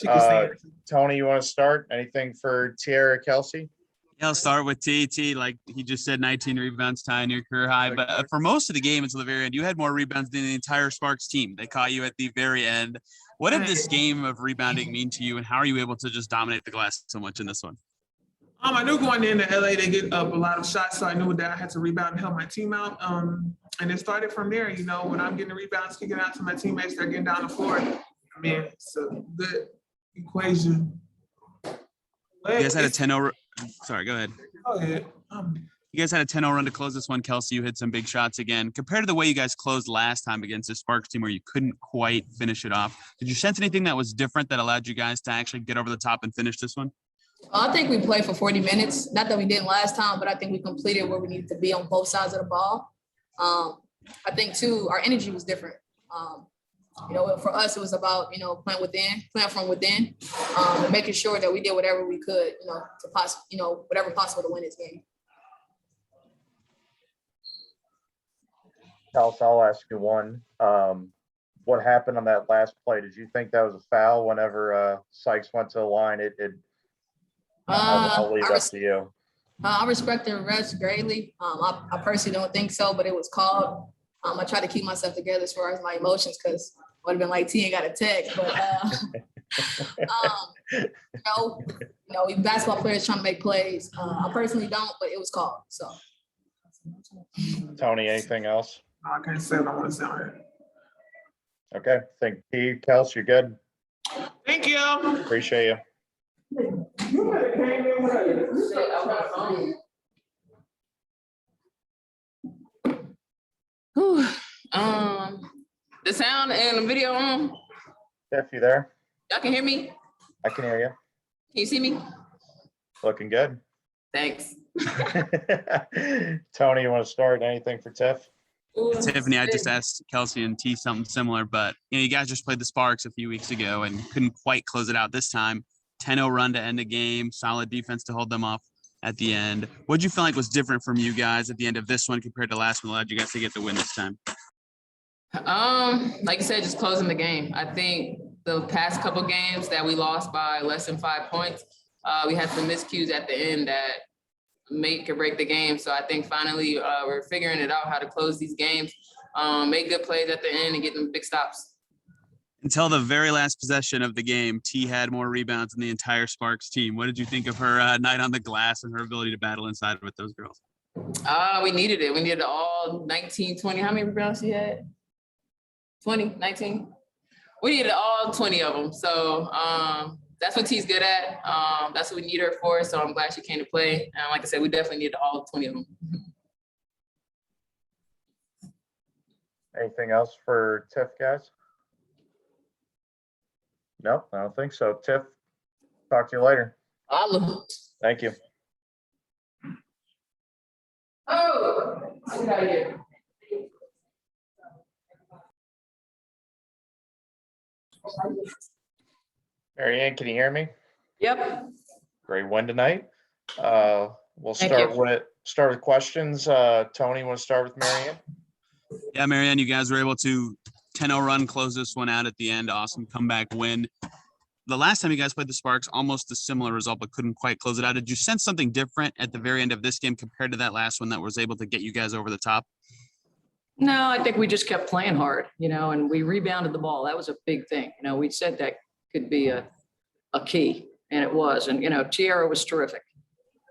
She can stay. Tony, you want to start? Anything for Tiara Kelsey? Yeah, I'll start with TT. Like he just said, 19 rebounds, tying your career high. But for most of the game until the very end, you had more rebounds than the entire Sparks team. They caught you at the very end. What did this game of rebounding mean to you, and how are you able to just dominate the glass so much in this one? I knew going into LA, they get up a lot of shots, so I knew that I had to rebound and help my team out. And it started from there. You know, when I'm getting the rebounds, kicking out to my teammates, they're getting down the floor. I mean, it's a good equation. You guys had a 10-0. Sorry, go ahead. Go ahead. You guys had a 10-0 run to close this one. Kelsey, you hit some big shots again. Compared to the way you guys closed last time against the Sparks team where you couldn't quite finish it off, did you sense anything that was different that allowed you guys to actually get over the top and finish this one? I think we played for 40 minutes. Not that we didn't last time, but I think we completed where we needed to be on both sides of the ball. I think, too, our energy was different. You know, for us, it was about, you know, playing from within, and making sure that we did whatever we could, you know, to whatever possible to win this game. Kelsey, I'll ask you one. What happened on that last play? Did you think that was a foul whenever Sykes went to the line? I'll leave that to you. I respect the refs greatly. I personally don't think so, but it was called. I try to keep myself together as far as my emotions because it would have been like T ain't got a tech. But we basketball players trying to make plays. I personally don't, but it was called. So. Tony, anything else? I can't say what I want to say on it. Okay. Thank you, Kelsey. You're good. Thank you. Appreciate you. The sound and the video on. Steph, you there? Y'all can hear me? I can hear you. Can you see me? Looking good. Thanks. Tony, you want to start? Anything for Tiff? Tiffany, I just asked Kelsey and T something similar, but you guys just played the Sparks a few weeks ago and couldn't quite close it out this time. 10-0 run to end the game, solid defense to hold them off at the end. What did you feel like was different from you guys at the end of this one compared to last one that allowed you guys to get the win this time? Like you said, just closing the game. I think the past couple games that we lost by less than 5 points, we had some miscues at the end that make or break the game. So I think finally we're figuring it out how to close these games, make good plays at the end and get them big stops. Until the very last possession of the game, T had more rebounds than the entire Sparks team. What did you think of her night on the glass and her ability to battle inside with those girls? We needed it. We needed all 19, 20. How many rebounds she had? 20, 19? We needed all 20 of them. So that's what T's good at. That's what we need her for. So I'm glad she came to play. And like I said, we definitely needed all 20 of them. Anything else for Tiff, guys? No, I don't think so. Tiff, talk to you later. Thank you. Oh, get out of here. Marianne, can you hear me? Yep. Great win tonight. We'll start with questions. Tony, want to start with Marianne? Yeah, Marianne, you guys were able to 10-0 run, close this one out at the end. Awesome comeback win. The last time you guys played the Sparks, almost a similar result, but couldn't quite close it out. Did you sense something different at the very end of this game compared to that last one that was able to get you guys over the top? No, I think we just kept playing hard, and we rebounded the ball. That was a big thing. We said that could be a key, and it was. And, Tiara was terrific.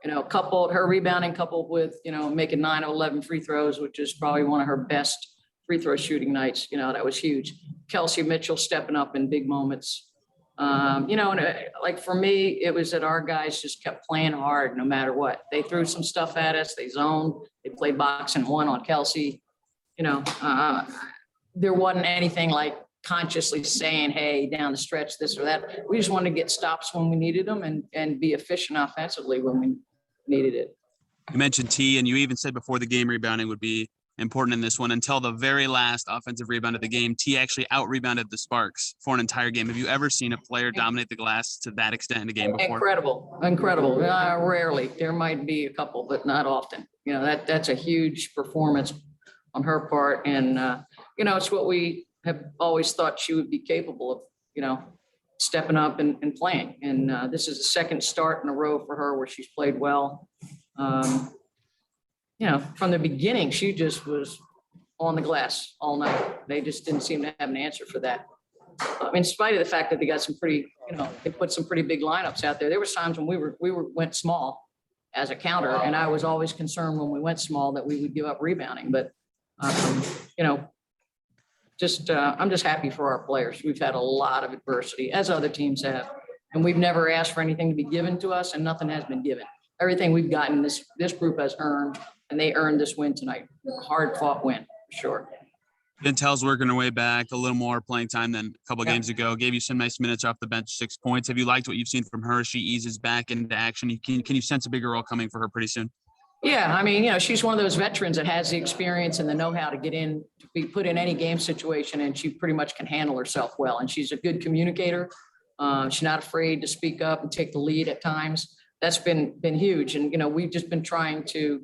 Her rebounding coupled with, making 9 of 11 free throws, which is probably one of her best free throw shooting nights. That was huge. Kelsey Mitchell stepping up in big moments. And for me, it was that our guys just kept playing hard no matter what. They threw some stuff at us. They zoned. They played box and one on Kelsey. There wasn't anything like consciously saying, hey, down the stretch, this or that. We just wanted to get stops when we needed them and be efficient offensively when we needed it. You mentioned T, and you even said before the game rebounding would be important in this one. Until the very last offensive rebound of the game, T actually out-rebounded the Sparks for an entire game. Have you ever seen a player dominate the glass to that extent in a game before? Incredible. Rarely. There might be a couple, but not often. That's a huge performance on her part. And, it's what we have always thought she would be capable of, stepping up and playing. And this is the second start in a row for her where she's played well. From the beginning, she just was on the glass all night. They just didn't seem to have an answer for that. In spite of the fact that they got some pretty, they put some pretty big lineups out there. There was times when we went small as a counter, and I was always concerned when we went small that we would give up rebounding. But I'm just happy for our players. We've had a lot of adversity, as other teams have, and we've never asked for anything to be given to us, and nothing has been given. Everything we've gotten, this group has earned, and they earned this win tonight. Hard fought win, for sure. Intel's working her way back, a little more playing time than a couple games ago. Gave you some nice minutes off the bench, 6 points. Have you liked what you've seen from her? She eases back into action. Can you sense a bigger role coming for her pretty soon? Yeah, she's one of those veterans that has the experience and the know-how to get in, to be put in any game situation, and she pretty much can handle herself well. And she's a good communicator. She's not afraid to speak up and take the lead at times. That's been huge. And, we've just been trying to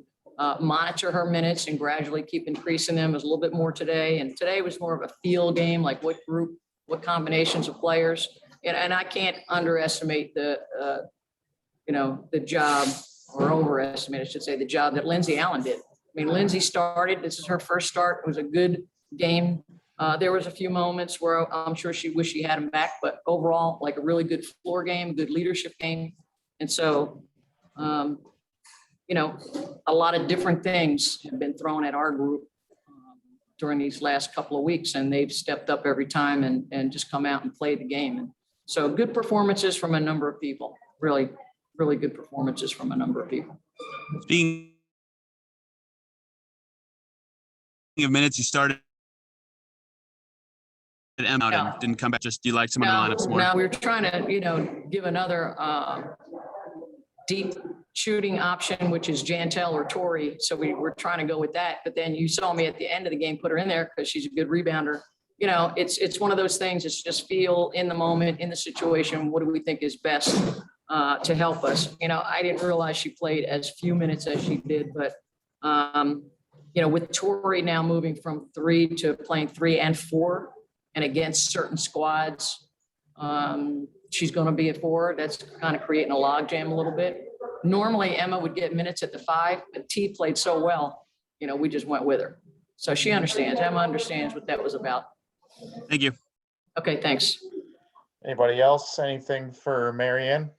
monitor her minutes and gradually keep increasing them. It was a little bit more today. And today was more of a feel game, like what group, what combinations of players. And I can't underestimate the job, or overestimate, I should say, the job that Lindsay Allen did. Lindsay started, this is her first start. It was a good game. There was a few moments where I'm sure she wished she had him back, but overall, like a really good floor game, good leadership game. And so, a lot of different things have been thrown at our group during these last couple of weeks, and they've stepped up every time and just come out and played the game. And so good performances from a number of people, really, really good performances from a number of people. Speaking of minutes, you started out and didn't come back. Just, do you like some of the lineups more? No, we were trying to, give another deep shooting option, which is Jantel or Tori. So we were trying to go with that. But then you saw me at the end of the game, put her in there because she's a good rebounder. It's one of those things. It's just feel in the moment, in the situation. What do we think is best to help us? I didn't realize she played as few minutes as she did, but with Tori now moving from 3 to playing 3 and 4, and against certain squads, she's going to be a 4. That's kind of creating a logjam a little bit. Normally, Emma would get minutes at the 5, but T played so well, we just went with her. So she understands. Emma understands what that was about. Thank you. Okay, thanks. Anybody else? Anything for Marianne?